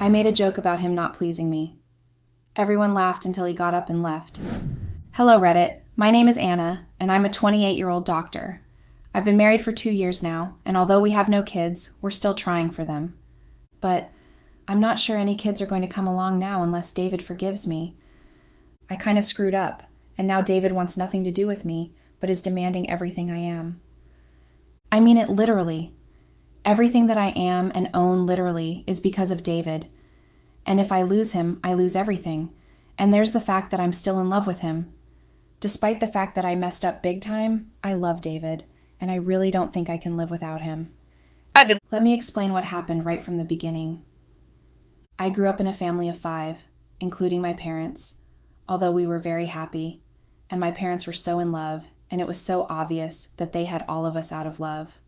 I made a joke about him not pleasing me. Everyone laughed until he got up and left. Hello, Reddit. My name is Anna, and I'm a 28-year-old doctor. I've been married for 2 years now, and although we have no kids, we're still trying for them. But I'm not sure any kids are going to come along now unless David forgives me. I kind of screwed up, and now David wants nothing to do with me, but is demanding everything I am. I mean it literally. Everything that I am and own literally is because of David. And if I lose him, I lose everything. And there's the fact that I'm still in love with him. Despite the fact that I messed up big time, I love David, and I really don't think I can live without him. Let me explain what happened right from the beginning. I grew up in a family of 5, including my parents, although we were very happy, and my parents were so in love, and it was so obvious that they had all of us out of love.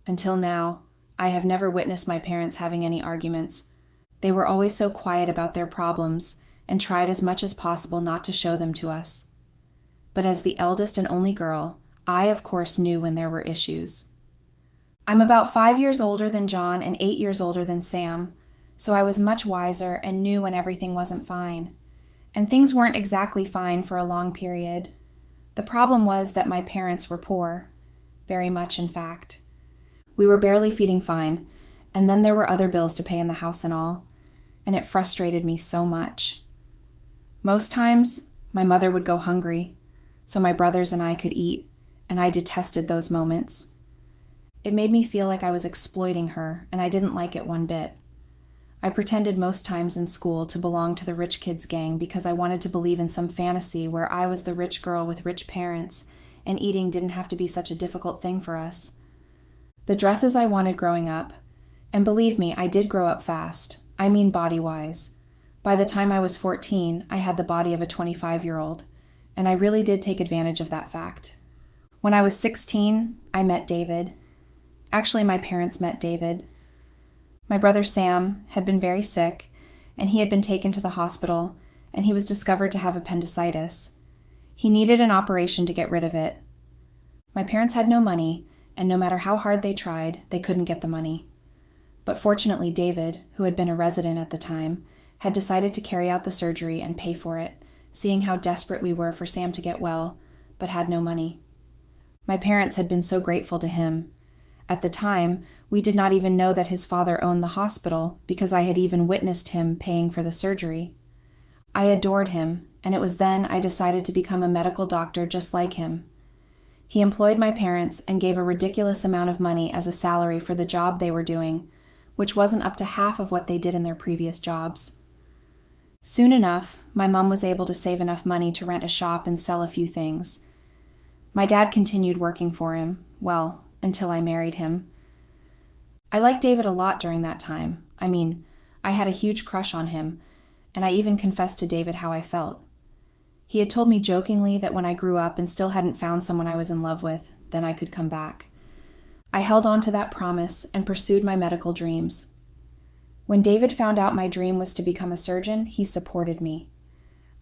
Until now, I have never witnessed my parents having any arguments. They were always so quiet about their problems and tried as much as possible not to show them to us. But as the eldest and only girl, I, of course, knew when there were issues. I'm about 5 years older than John and 8 years older than Sam, so I was much wiser and knew when everything wasn't fine. And things weren't exactly fine for a long period. The problem was that my parents were poor. Very much, in fact. We were barely feeding fine, and then there were other bills to pay in the house and all, and it frustrated me so much. Most times, my mother would go hungry, so my brothers and I could eat, and I detested those moments. It made me feel like I was exploiting her, and I didn't like it one bit. I pretended most times in school to belong to the rich kids gang because I wanted to believe in some fantasy where I was the rich girl with rich parents, and eating didn't have to be such a difficult thing for us. The dresses I wanted growing up, and believe me, I did grow up fast. I mean body-wise. By the time I was 14, I had the body of a 25-year-old, and I really did take advantage of that fact. When I was 16, I met David. Actually, my parents met David. My brother Sam had been very sick, and he had been taken to the hospital, and he was discovered to have appendicitis. He needed an operation to get rid of it. My parents had no money, and no matter how hard they tried, they couldn't get the money. But fortunately, David, who had been a resident at the time, had decided to carry out the surgery and pay for it, seeing how desperate we were for Sam to get well, but had no money. My parents had been so grateful to him. At the time, we did not even know that his father owned the hospital because I had even witnessed him paying for the surgery. I adored him, and it was then I decided to become a medical doctor just like him. He employed my parents and gave a ridiculous amount of money as a salary for the job they were doing, which wasn't up to half of what they did in their previous jobs. Soon enough, my mom was able to save enough money to rent a shop and sell a few things. My dad continued working for him, well, until I married him. I liked David a lot during that time. I mean, I had a huge crush on him, and I even confessed to David how I felt. He had told me jokingly that when I grew up and still hadn't found someone I was in love with, then I could come back. I held on to that promise and pursued my medical dreams. When David found out my dream was to become a surgeon, he supported me.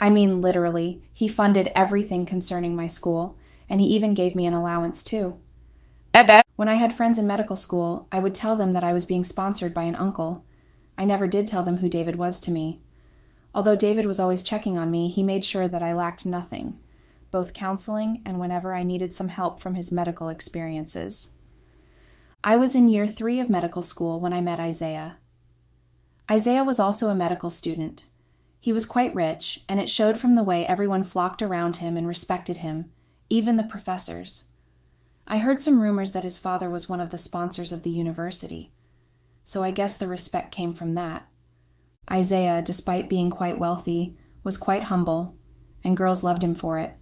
I mean, literally, he funded everything concerning my school, and he even gave me an allowance too. When I had friends in medical school, I would tell them that I was being sponsored by an uncle. I never did tell them who David was to me. Although David was always checking on me, he made sure that I lacked nothing, both counseling and whenever I needed some help from his medical experiences. I was in year 3 of medical school when I met Isaiah. Isaiah was also a medical student. He was quite rich, and it showed from the way everyone flocked around him and respected him, even the professors. I heard some rumors that his father was one of the sponsors of the university, so I guess the respect came from that. Isaiah, despite being quite wealthy, was quite humble, and girls loved him for it.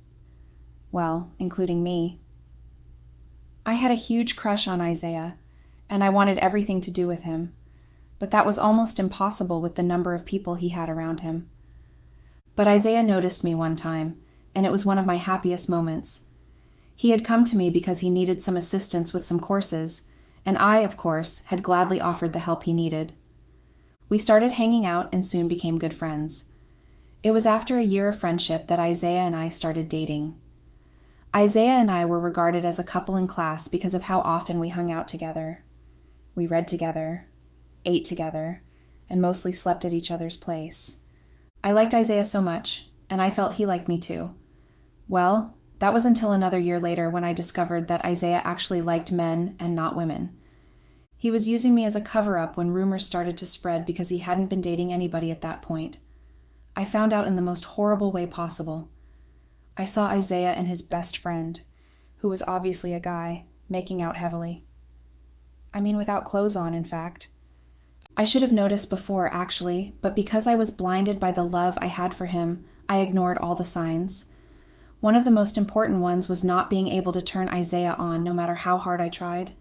Well, including me. I had a huge crush on Isaiah, and I wanted everything to do with him, but that was almost impossible with the number of people he had around him. But Isaiah noticed me one time, and it was one of my happiest moments. He had come to me because he needed some assistance with some courses, and I, of course, had gladly offered the help he needed. We started hanging out and soon became good friends. It was after a year of friendship that Isaiah and I started dating. Isaiah and I were regarded as a couple in class because of how often we hung out together. We read together, ate together, and mostly slept at each other's place. I liked Isaiah so much, and I felt he liked me too. Well, that was until another year later when I discovered that Isaiah actually liked men and not women. He was using me as a cover-up when rumors started to spread because he hadn't been dating anybody at that point. I found out in the most horrible way possible. I saw Isaiah and his best friend, who was obviously a guy, making out heavily. I mean, without clothes on, in fact. I should have noticed before, actually, but because I was blinded by the love I had for him, I ignored all the signs. One of the most important ones was not being able to turn Isaiah on no matter how hard I tried.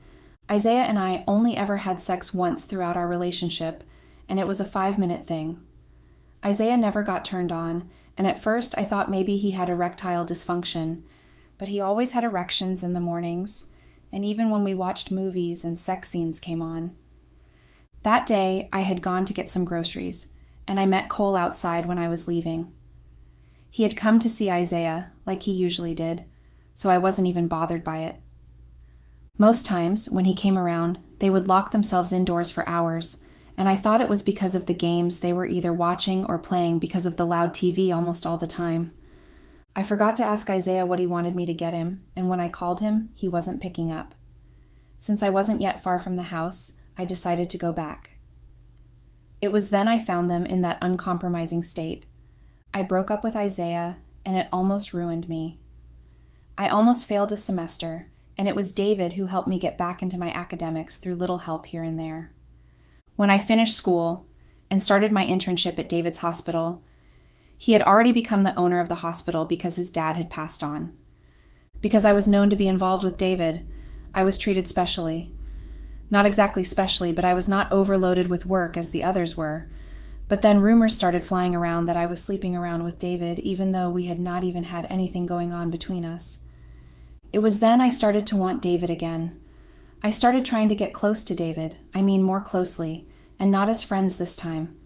Isaiah and I only ever had sex once throughout our relationship, and it was a 5-minute thing. Isaiah never got turned on, and at first I thought maybe he had erectile dysfunction, but he always had erections in the mornings, and even when we watched movies and sex scenes came on. That day, I had gone to get some groceries, and I met Cole outside when I was leaving. He had come to see Isaiah, like he usually did, so I wasn't even bothered by it. Most times, when he came around, they would lock themselves indoors for hours, and I thought it was because of the games they were either watching or playing because of the loud TV almost all the time. I forgot to ask Isaiah what he wanted me to get him, and when I called him, he wasn't picking up. Since I wasn't yet far from the house, I decided to go back. It was then I found them in that uncompromising state. I broke up with Isaiah, and it almost ruined me. I almost failed a semester, and it was David who helped me get back into my academics through little help here and there. When I finished school and started my internship at David's hospital, he had already become the owner of the hospital because his dad had passed on. Because I was known to be involved with David, I was treated specially. Not exactly specially, but I was not overloaded with work as the others were. But then rumors started flying around that I was sleeping around with David, even though we had not even had anything going on between us. It was then I started to want David again. I started trying to get close to David, more closely, and not as friends this time.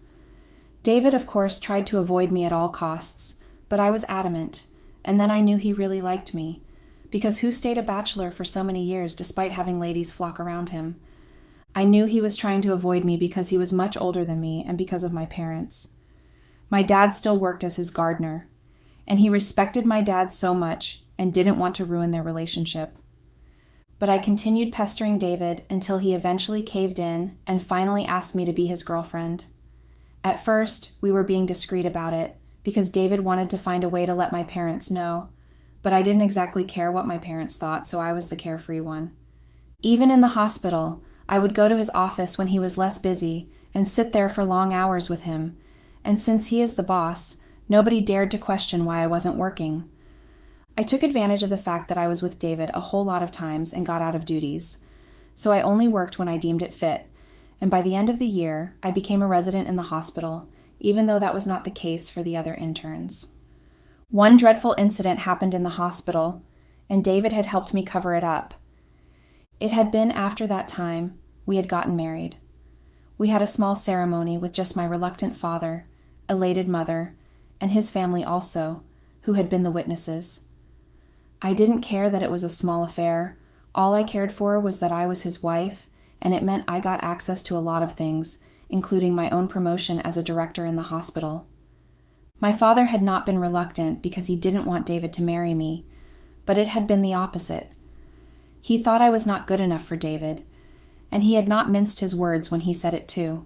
David, of course, tried to avoid me at all costs, but I was adamant, and then I knew he really liked me, because who stayed a bachelor for so many years despite having ladies flock around him? I knew he was trying to avoid me because he was much older than me and because of my parents. My dad still worked as his gardener, and he respected my dad so much and didn't want to ruin their relationship. But I continued pestering David until he eventually caved in and finally asked me to be his girlfriend. At first, we were being discreet about it because David wanted to find a way to let my parents know, but I didn't exactly care what my parents thought, so I was the carefree one. Even in the hospital, I would go to his office when he was less busy and sit there for long hours with him, and since he is the boss, nobody dared to question why I wasn't working. I took advantage of the fact that I was with David a whole lot of times and got out of duties, so I only worked when I deemed it fit, and by the end of the year, I became a resident in the hospital, even though that was not the case for the other interns. One dreadful incident happened in the hospital, and David had helped me cover it up. It had been after that time we had gotten married. We had a small ceremony with just my reluctant father, elated mother, and his family also, who had been the witnesses. I didn't care that it was a small affair. All I cared for was that I was his wife, and it meant I got access to a lot of things, including my own promotion as a director in the hospital. My father had not been reluctant because he didn't want David to marry me, but it had been the opposite. He thought I was not good enough for David, and he had not minced his words when he said it too.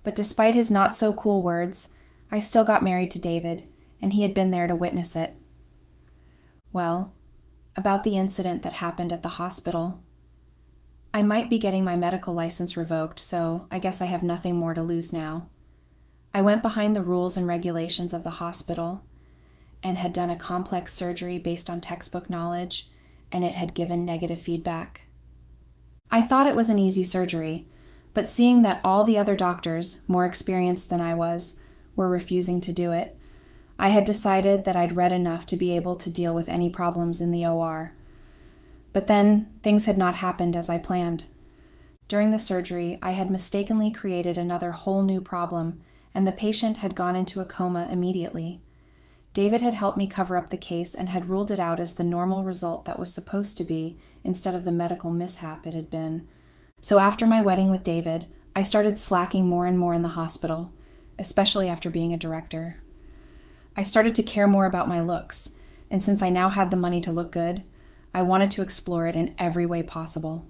But despite his not-so-cool words, I still got married to David, and he had been there to witness it. Well, about the incident that happened at the hospital. I might be getting my medical license revoked, so I guess I have nothing more to lose now. I went behind the rules and regulations of the hospital, and had done a complex surgery based on textbook knowledge, and it had given negative feedback. I thought it was an easy surgery, but seeing that all the other doctors, more experienced than I was, were refusing to do it, I had decided that I'd read enough to be able to deal with any problems in the OR. But then, things had not happened as I planned. During the surgery, I had mistakenly created another whole new problem, and the patient had gone into a coma immediately. David had helped me cover up the case and had ruled it out as the normal result that was supposed to be, instead of the medical mishap it had been. So after my wedding with David, I started slacking more and more in the hospital, especially after being a director. I started to care more about my looks, and since I now had the money to look good, I wanted to explore it in every way possible.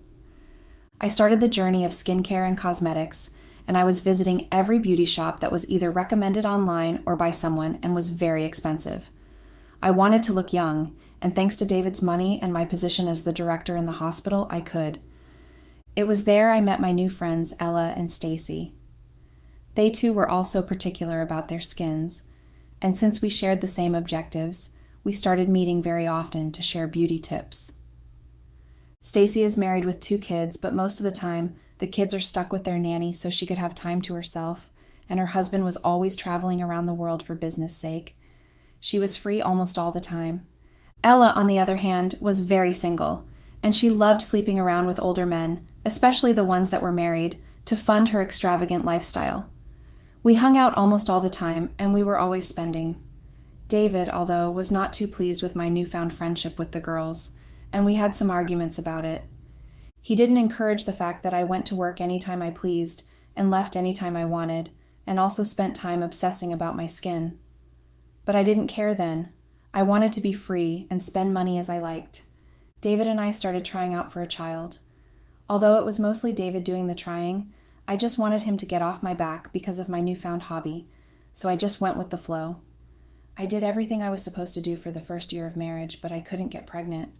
I started the journey of skincare and cosmetics, and I was visiting every beauty shop that was either recommended online or by someone and was very expensive. I wanted to look young, and thanks to David's money and my position as the director in the hospital, I could. It was there I met my new friends, Ella and Stacy. They too were also particular about their skins, and since we shared the same objectives, we started meeting very often to share beauty tips. Stacy is married with 2 kids, but most of the time, the kids are stuck with their nanny so she could have time to herself, and her husband was always traveling around the world for business sake. She was free almost all the time. Ella, on the other hand, was very single, and she loved sleeping around with older men, especially the ones that were married, to fund her extravagant lifestyle. We hung out almost all the time, and we were always spending. David, although, was not too pleased with my newfound friendship with the girls, and we had some arguments about it. He didn't encourage the fact that I went to work anytime I pleased and left anytime I wanted, and also spent time obsessing about my skin. But I didn't care then. I wanted to be free and spend money as I liked. David and I started trying out for a child. Although it was mostly David doing the trying, I just wanted him to get off my back because of my newfound hobby, so I just went with the flow. I did everything I was supposed to do for the first year of marriage, but I couldn't get pregnant.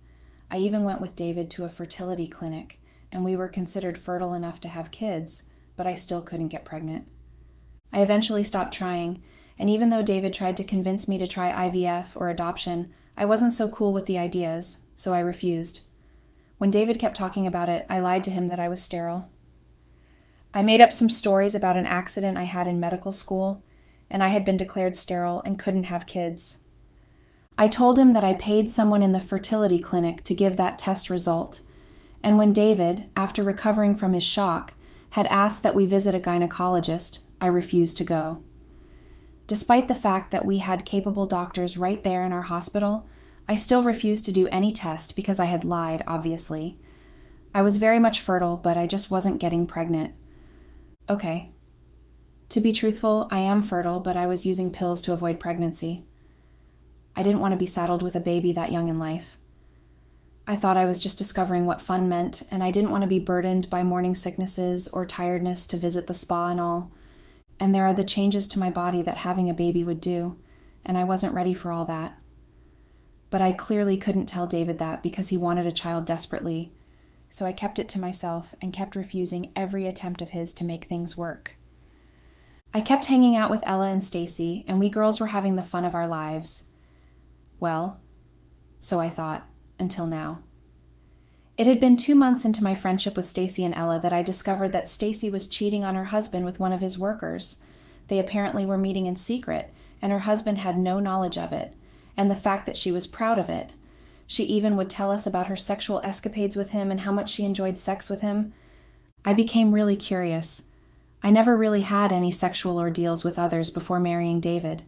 I even went with David to a fertility clinic, and we were considered fertile enough to have kids, but I still couldn't get pregnant. I eventually stopped trying, and even though David tried to convince me to try IVF or adoption, I wasn't so cool with the ideas, so I refused. When David kept talking about it, I lied to him that I was sterile. I made up some stories about an accident I had in medical school, and I had been declared sterile and couldn't have kids. I told him that I paid someone in the fertility clinic to give that test result, and when David, after recovering from his shock, had asked that we visit a gynecologist, I refused to go. Despite the fact that we had capable doctors right there in our hospital, I still refused to do any test because I had lied, obviously. I was very much fertile, but I just wasn't getting pregnant. Okay. To be truthful, I am fertile, but I was using pills to avoid pregnancy. I didn't want to be saddled with a baby that young in life. I thought I was just discovering what fun meant, and I didn't want to be burdened by morning sicknesses or tiredness to visit the spa and all. And there are the changes to my body that having a baby would do, and I wasn't ready for all that. But I clearly couldn't tell David that because he wanted a child desperately, so I kept it to myself and kept refusing every attempt of his to make things work. I kept hanging out with Ella and Stacy, and we girls were having the fun of our lives. Well, so I thought, until now. It had been 2 months into my friendship with Stacy and Ella that I discovered that Stacy was cheating on her husband with one of his workers. They apparently were meeting in secret, and her husband had no knowledge of it, and the fact that she was proud of it. She even would tell us about her sexual escapades with him and how much she enjoyed sex with him. I became really curious. I never really had any sexual ordeals with others before marrying David.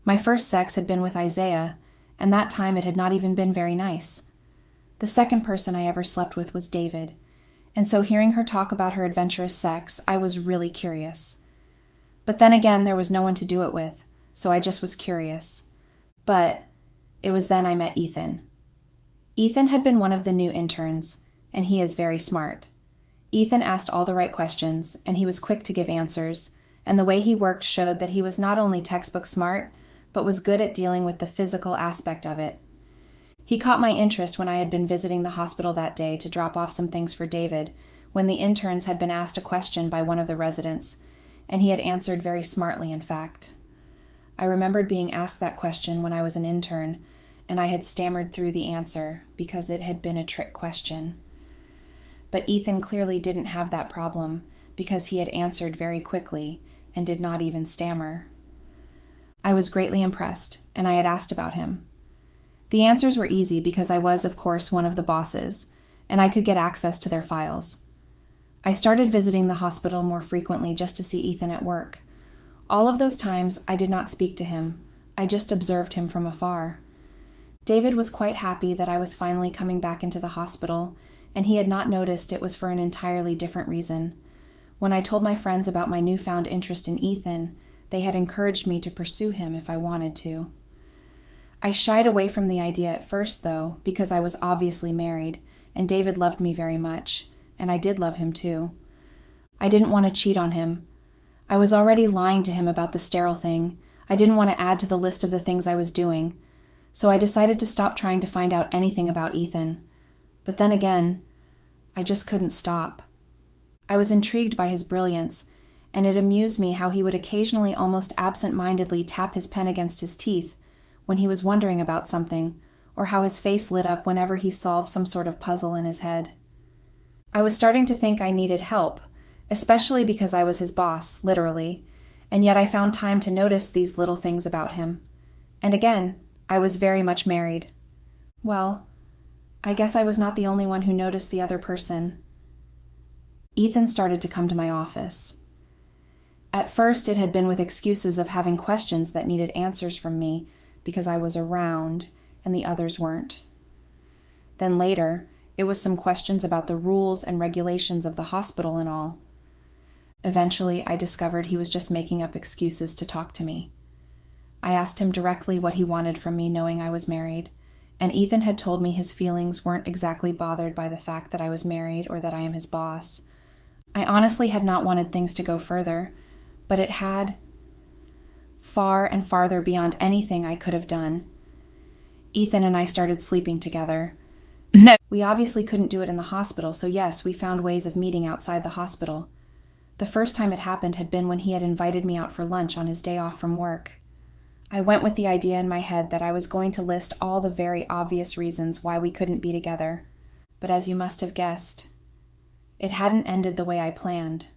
My first sex had been with Isaiah, and that time it had not even been very nice. The second person I ever slept with was David, and so hearing her talk about her adventurous sex, I was really curious. But then again, there was no one to do it with, so I just was curious. But it was then I met Ethan. Ethan had been one of the new interns, and he is very smart. Ethan asked all the right questions, and he was quick to give answers, and the way he worked showed that he was not only textbook smart, but was good at dealing with the physical aspect of it. He caught my interest when I had been visiting the hospital that day to drop off some things for David, when the interns had been asked a question by one of the residents, and he had answered very smartly, in fact. I remembered being asked that question when I was an intern, and I had stammered through the answer because it had been a trick question. But Ethan clearly didn't have that problem because he had answered very quickly and did not even stammer. I was greatly impressed, and I had asked about him. The answers were easy because I was, of course, one of the bosses, and I could get access to their files. I started visiting the hospital more frequently just to see Ethan at work. All of those times, I did not speak to him. I just observed him from afar. David was quite happy that I was finally coming back into the hospital, and he had not noticed it was for an entirely different reason. When I told my friends about my newfound interest in Ethan, they had encouraged me to pursue him if I wanted to. I shied away from the idea at first, though, because I was obviously married, and David loved me very much, and I did love him too. I didn't want to cheat on him. I was already lying to him about the sterile thing. I didn't want to add to the list of the things I was doing, so I decided to stop trying to find out anything about Ethan. But then again, I just couldn't stop. I was intrigued by his brilliance, and it amused me how he would occasionally almost absent-mindedly tap his pen against his teeth when he was wondering about something, or how his face lit up whenever he solved some sort of puzzle in his head. I was starting to think I needed help, especially because I was his boss, literally, and yet I found time to notice these little things about him. And again, I was very much married. Well, I guess I was not the only one who noticed the other person. Ethan started to come to my office. At first, it had been with excuses of having questions that needed answers from me because I was around and the others weren't. Then later, it was some questions about the rules and regulations of the hospital and all. Eventually, I discovered he was just making up excuses to talk to me. I asked him directly what he wanted from me, knowing I was married, and Ethan had told me his feelings weren't exactly bothered by the fact that I was married or that I am his boss. I honestly had not wanted things to go further, but it had, far and farther beyond anything I could have done. Ethan and I started sleeping together. No. We obviously couldn't do it in the hospital, so yes, we found ways of meeting outside the hospital. The first time it happened had been when he had invited me out for lunch on his day off from work. I went with the idea in my head that I was going to list all the very obvious reasons why we couldn't be together. But as you must have guessed, it hadn't ended the way I planned.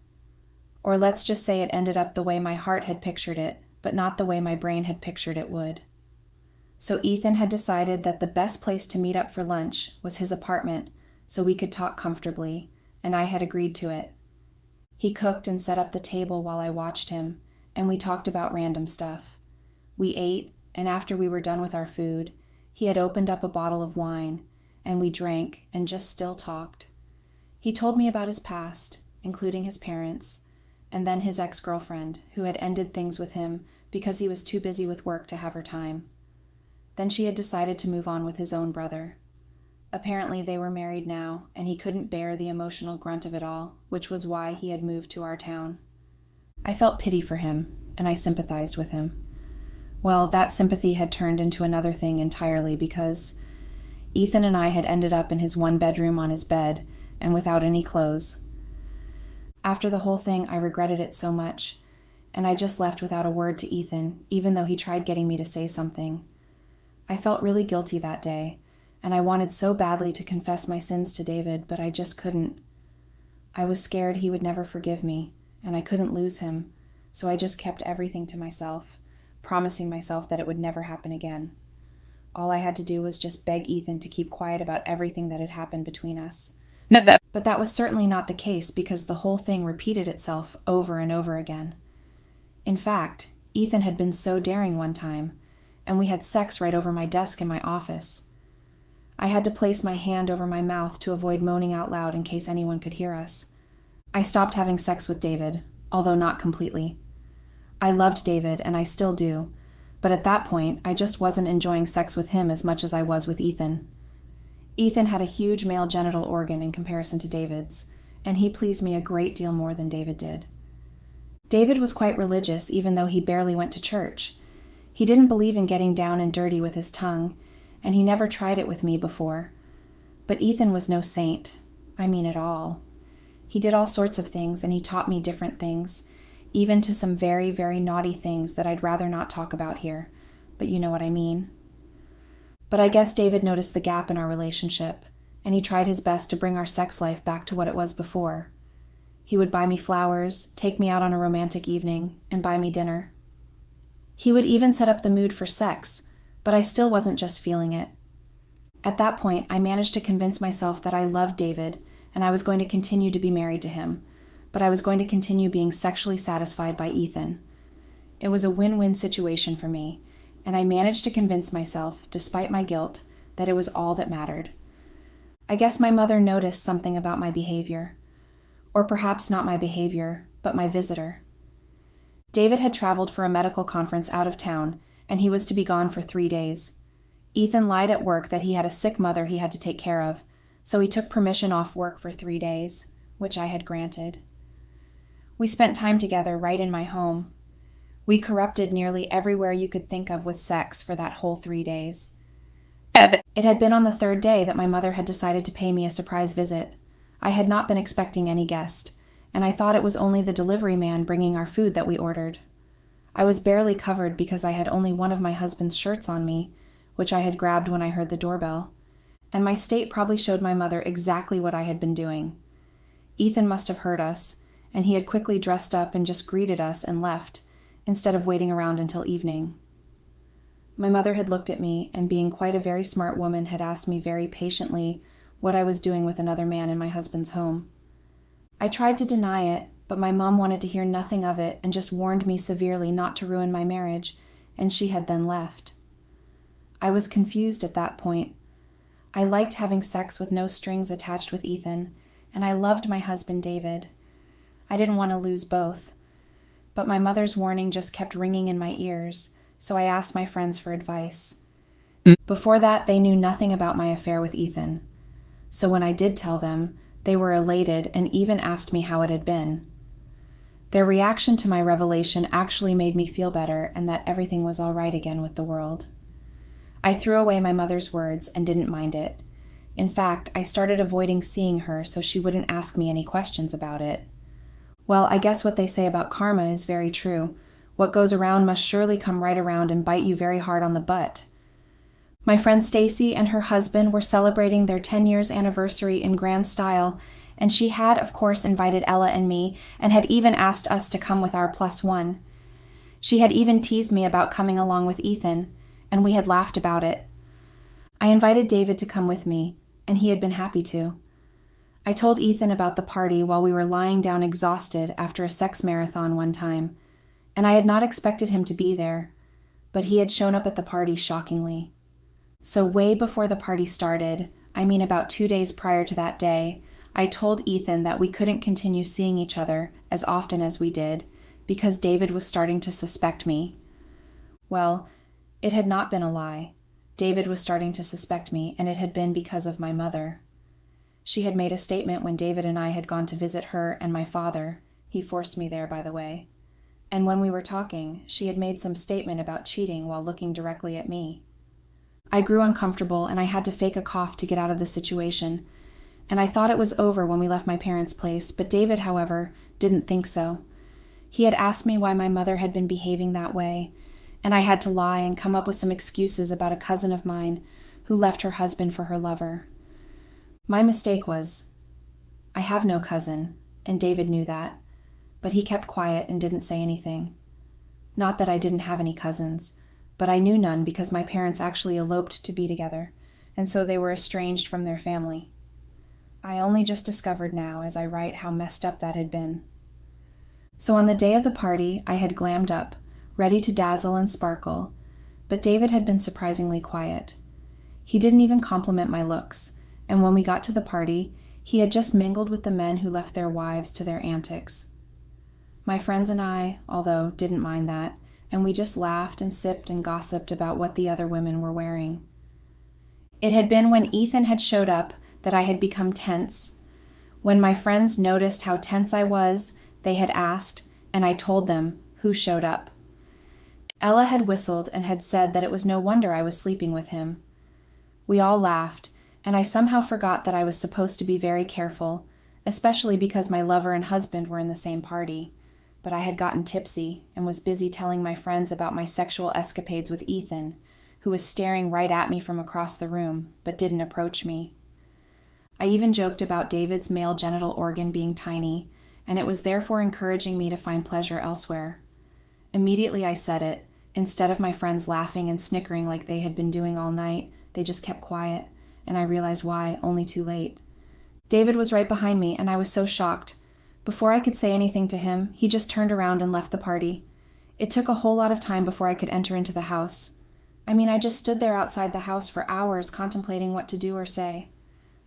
Or let's just say it ended up the way my heart had pictured it, but not the way my brain had pictured it would. So Ethan had decided that the best place to meet up for lunch was his apartment so we could talk comfortably, and I had agreed to it. He cooked and set up the table while I watched him, and we talked about random stuff. We ate, and after we were done with our food, he had opened up a bottle of wine, and we drank and just still talked. He told me about his past, including his parents, and then his ex-girlfriend, who had ended things with him because he was too busy with work to have her time. Then she had decided to move on with his own brother. Apparently they were married now, and he couldn't bear the emotional grunt of it all, which was why he had moved to our town. I felt pity for him, and I sympathized with him. Well, that sympathy had turned into another thing entirely because Ethan and I had ended up in his one bedroom on his bed and without any clothes. After the whole thing, I regretted it so much, and I just left without a word to Ethan, even though he tried getting me to say something. I felt really guilty that day, and I wanted so badly to confess my sins to David, but I just couldn't. I was scared he would never forgive me, and I couldn't lose him, so I just kept everything to myself, promising myself that it would never happen again. All I had to do was just beg Ethan to keep quiet about everything that had happened between us. But that was certainly not the case because the whole thing repeated itself over and over again. In fact, Ethan had been so daring one time, and we had sex right over my desk in my office. I had to place my hand over my mouth to avoid moaning out loud in case anyone could hear us. I stopped having sex with David, although not completely. I loved David, and I still do, but at that point, I just wasn't enjoying sex with him as much as I was with Ethan. Ethan had a huge male genital organ in comparison to David's, and he pleased me a great deal more than David did. David was quite religious, even though he barely went to church. He didn't believe in getting down and dirty with his tongue, and he never tried it with me before. But Ethan was no saint. I mean at all. He did all sorts of things, and he taught me different things, even to some very, very naughty things that I'd rather not talk about here, but you know what I mean. But I guess David noticed the gap in our relationship, and he tried his best to bring our sex life back to what it was before. He would buy me flowers, take me out on a romantic evening, and buy me dinner. He would even set up the mood for sex, but I still wasn't just feeling it. At that point, I managed to convince myself that I loved David, and I was going to continue to be married to him, but I was going to continue being sexually satisfied by Ethan. It was a win-win situation for me, and I managed to convince myself, despite my guilt, that it was all that mattered. I guess my mother noticed something about my behavior. Or perhaps not my behavior, but my visitor. David had traveled for a medical conference out of town, and he was to be gone for 3 days. Ethan lied at work that he had a sick mother he had to take care of, so he took permission off work for 3 days, which I had granted. We spent time together right in my home. We corrupted nearly everywhere you could think of with sex for that whole 3 days. It had been on the 3rd day that my mother had decided to pay me a surprise visit. I had not been expecting any guest, and I thought it was only the delivery man bringing our food that we ordered. I was barely covered because I had only one of my husband's shirts on me, which I had grabbed when I heard the doorbell, and my state probably showed my mother exactly what I had been doing. Ethan must have heard us, and he had quickly dressed up and just greeted us and left, instead of waiting around until evening. My mother had looked at me, and being quite a very smart woman, had asked me very patiently what I was doing with another man in my husband's home. I tried to deny it, but my mom wanted to hear nothing of it and just warned me severely not to ruin my marriage, and she had then left. I was confused at that point. I liked having sex with no strings attached with Ethan, and I loved my husband David. I didn't want to lose both, but my mother's warning just kept ringing in my ears, so I asked my friends for advice. Before that, they knew nothing about my affair with Ethan. So when I did tell them, they were elated and even asked me how it had been. Their reaction to my revelation actually made me feel better and that everything was all right again with the world. I threw away my mother's words and didn't mind it. In fact, I started avoiding seeing her so she wouldn't ask me any questions about it. Well, I guess what they say about karma is very true. What goes around must surely come right around and bite you very hard on the butt. My friend Stacy and her husband were celebrating their 10 years anniversary in grand style, and she had, of course, invited Ella and me, and had even asked us to come with our +1. She had even teased me about coming along with Ethan, and we had laughed about it. I invited David to come with me, and he had been happy to. I told Ethan about the party while we were lying down exhausted after a sex marathon one time, and I had not expected him to be there, but he had shown up at the party shockingly. So way before the party started, I mean about 2 days prior to that day, I told Ethan that we couldn't continue seeing each other as often as we did because David was starting to suspect me. Well, it had not been a lie. David was starting to suspect me, and it had been because of my mother. She had made a statement when David and I had gone to visit her and my father. He forced me there, by the way. And when we were talking, she had made some statement about cheating while looking directly at me. I grew uncomfortable, and I had to fake a cough to get out of the situation, and I thought it was over when we left my parents' place, but David, however, didn't think so. He had asked me why my mother had been behaving that way, and I had to lie and come up with some excuses about a cousin of mine who left her husband for her lover. My mistake was, I have no cousin, and David knew that, but he kept quiet and didn't say anything. Not that I didn't have any cousins, but I knew none because my parents actually eloped to be together, and so they were estranged from their family. I only just discovered now as I write how messed up that had been. So on the day of the party, I had glammed up, ready to dazzle and sparkle, but David had been surprisingly quiet. He didn't even compliment my looks, and when we got to the party, he had just mingled with the men who left their wives to their antics. My friends and I, although, didn't mind that, and we just laughed and sipped and gossiped about what the other women were wearing. It had been when Ethan had showed up that I had become tense. When my friends noticed how tense I was, they had asked, and I told them who showed up. Ella had whistled and had said that it was no wonder I was sleeping with him. We all laughed, and I somehow forgot that I was supposed to be very careful, especially because my lover and husband were in the same party. But I had gotten tipsy and was busy telling my friends about my sexual escapades with Ethan, who was staring right at me from across the room, but didn't approach me. I even joked about David's male genital organ being tiny, and it was therefore encouraging me to find pleasure elsewhere. Immediately I said it. Instead of my friends laughing and snickering like they had been doing all night, they just kept quiet, and I realized why only too late. David was right behind me, and I was so shocked. Before I could say anything to him, he just turned around and left the party. It took a whole lot of time before I could enter into the house. I just stood there outside the house for hours contemplating what to do or say.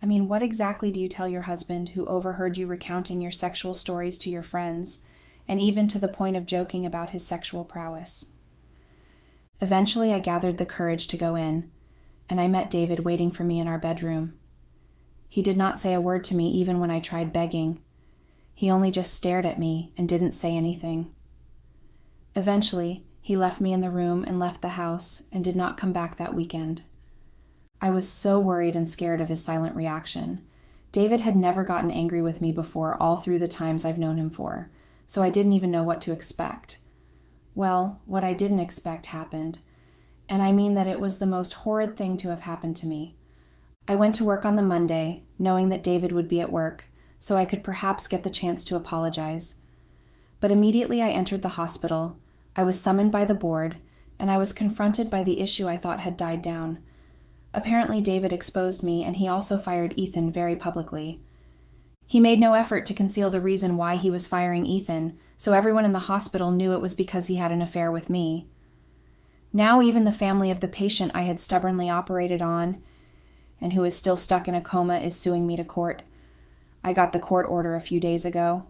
I mean, what exactly do you tell your husband who overheard you recounting your sexual stories to your friends, and even to the point of joking about his sexual prowess? Eventually, I gathered the courage to go in, and I met David waiting for me in our bedroom. He did not say a word to me even when I tried begging. He only just stared at me and didn't say anything. Eventually, he left me in the room and left the house and did not come back that weekend. I was so worried and scared of his silent reaction. David had never gotten angry with me before all through the times I've known him for, so I didn't even know what to expect. Well, what I didn't expect happened, and I mean that it was the most horrid thing to have happened to me. I went to work on the Monday, knowing that David would be at work, so I could perhaps get the chance to apologize. But immediately I entered the hospital, I was summoned by the board, and I was confronted by the issue I thought had died down. Apparently David exposed me, and he also fired Ethan very publicly. He made no effort to conceal the reason why he was firing Ethan, so everyone in the hospital knew it was because he had an affair with me. Now even the family of the patient I had stubbornly operated on, and who is still stuck in a coma, is suing me to court. I got the court order a few days ago.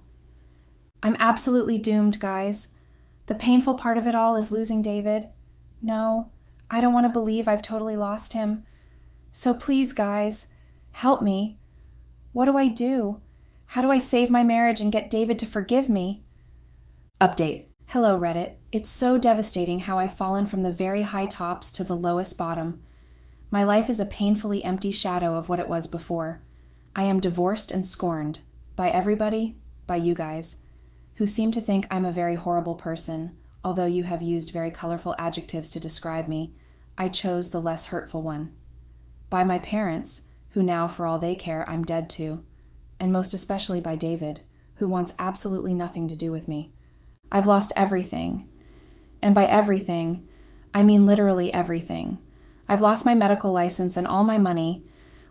I'm absolutely doomed, guys. The painful part of it all is losing David. No, I don't want to believe I've totally lost him. So please, guys, help me. What do I do? How do I save my marriage and get David to forgive me? Update. Hello, Reddit. It's so devastating how I've fallen from the very high tops to the lowest bottom. My life is a painfully empty shadow of what it was before. I am divorced and scorned. By everybody, by you guys, who seem to think I'm a very horrible person, although you have used very colorful adjectives to describe me. I chose the less hurtful one. By my parents, who now, for all they care, I'm dead to, and most especially by David, who wants absolutely nothing to do with me. I've lost everything. And by everything, I mean literally everything. I've lost my medical license and all my money,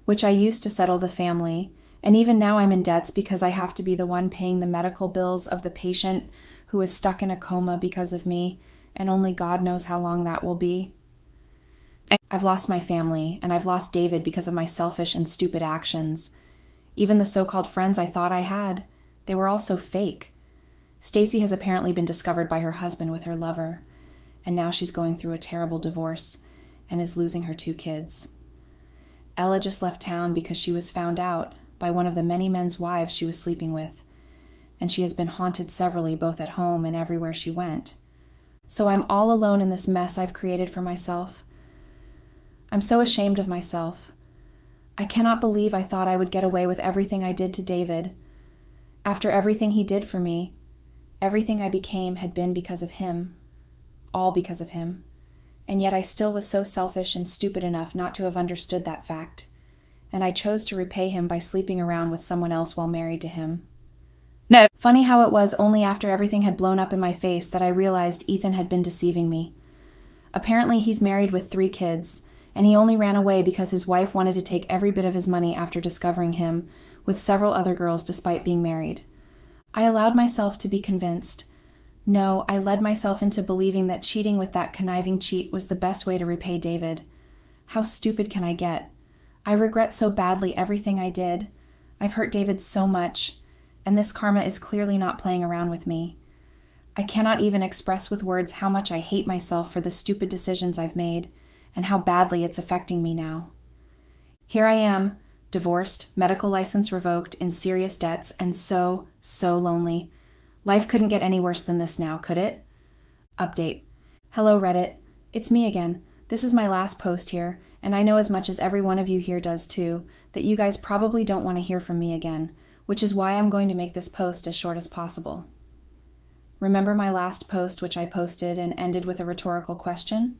which I used to settle the family, and even now I'm in debts because I have to be the one paying the medical bills of the patient who is stuck in a coma because of me, and only God knows how long that will be. I've lost my family, and I've lost David because of my selfish and stupid actions. Even the so-called friends I thought I had, they were all so fake. Stacy has apparently been discovered by her husband with her lover, and now she's going through a terrible divorce and is losing her 2 kids. Ella just left town because she was found out by one of the many men's wives she was sleeping with, and she has been haunted severally both at home and everywhere she went. So I'm all alone in this mess I've created for myself. I'm so ashamed of myself. I cannot believe I thought I would get away with everything I did to David. After everything he did for me, everything I became had been because of him. All because of him. And yet I still was so selfish and stupid enough not to have understood that fact. And I chose to repay him by sleeping around with someone else while married to him. No. Funny how it was only after everything had blown up in my face that I realized Ethan had been deceiving me. Apparently he's married with 3 kids, and he only ran away because his wife wanted to take every bit of his money after discovering him with several other girls despite being married. I allowed myself to be convinced. No, I led myself into believing that cheating with that conniving cheat was the best way to repay David. How stupid can I get? I regret so badly everything I did. I've hurt David so much, and this karma is clearly not playing around with me. I cannot even express with words how much I hate myself for the stupid decisions I've made, and how badly it's affecting me now. Here I am, divorced, medical license revoked, in serious debts, and so lonely. Life couldn't get any worse than this now, could it? Update. Hello, Reddit. It's me again. This is my last post here, and I know as much as every one of you here does too, that you guys probably don't want to hear from me again, which is why I'm going to make this post as short as possible. Remember my last post which I posted and ended with a rhetorical question?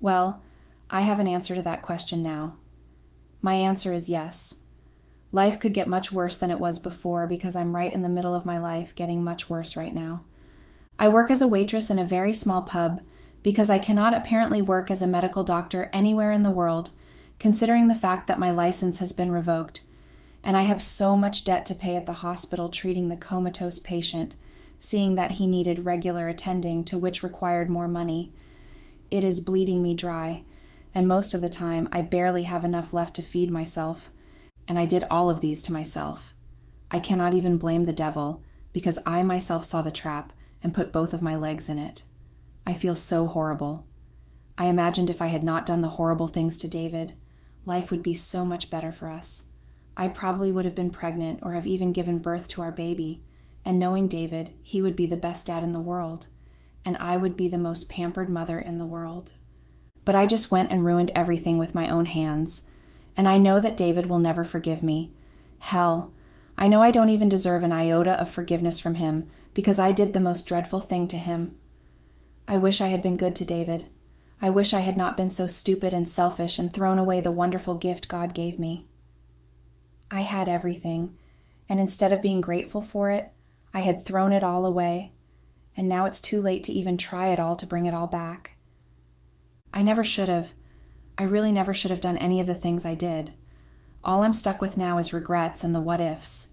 Well, I have an answer to that question now. My answer is yes. Life could get much worse than it was before because I'm right in the middle of my life getting much worse right now. I work as a waitress in a very small pub because I cannot apparently work as a medical doctor anywhere in the world, considering the fact that my license has been revoked, and I have so much debt to pay at the hospital treating the comatose patient, seeing that he needed regular attending to which required more money. It is bleeding me dry, and most of the time I barely have enough left to feed myself. and I did all of these to myself. I cannot even blame the devil, because I myself saw the trap and put both of my legs in it. I feel so horrible. I imagined if I had not done the horrible things to David, life would be so much better for us. I probably would have been pregnant or have even given birth to our baby, and knowing David, he would be the best dad in the world, and I would be the most pampered mother in the world. But I just went and ruined everything with my own hands, and I know that David will never forgive me. Hell, I know I don't even deserve an iota of forgiveness from him because I did the most dreadful thing to him. I wish I had been good to David. I wish I had not been so stupid and selfish and thrown away the wonderful gift God gave me. I had everything, and instead of being grateful for it, I had thrown it all away, and now it's too late to even try at all to bring it all back. I never should have. I really never should have done any of the things I did. All I'm stuck with now is regrets and the what-ifs.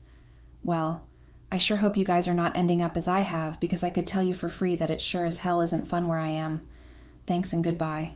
Well, I sure hope you guys are not ending up as I have, because I could tell you for free that it sure as hell isn't fun where I am. Thanks and goodbye.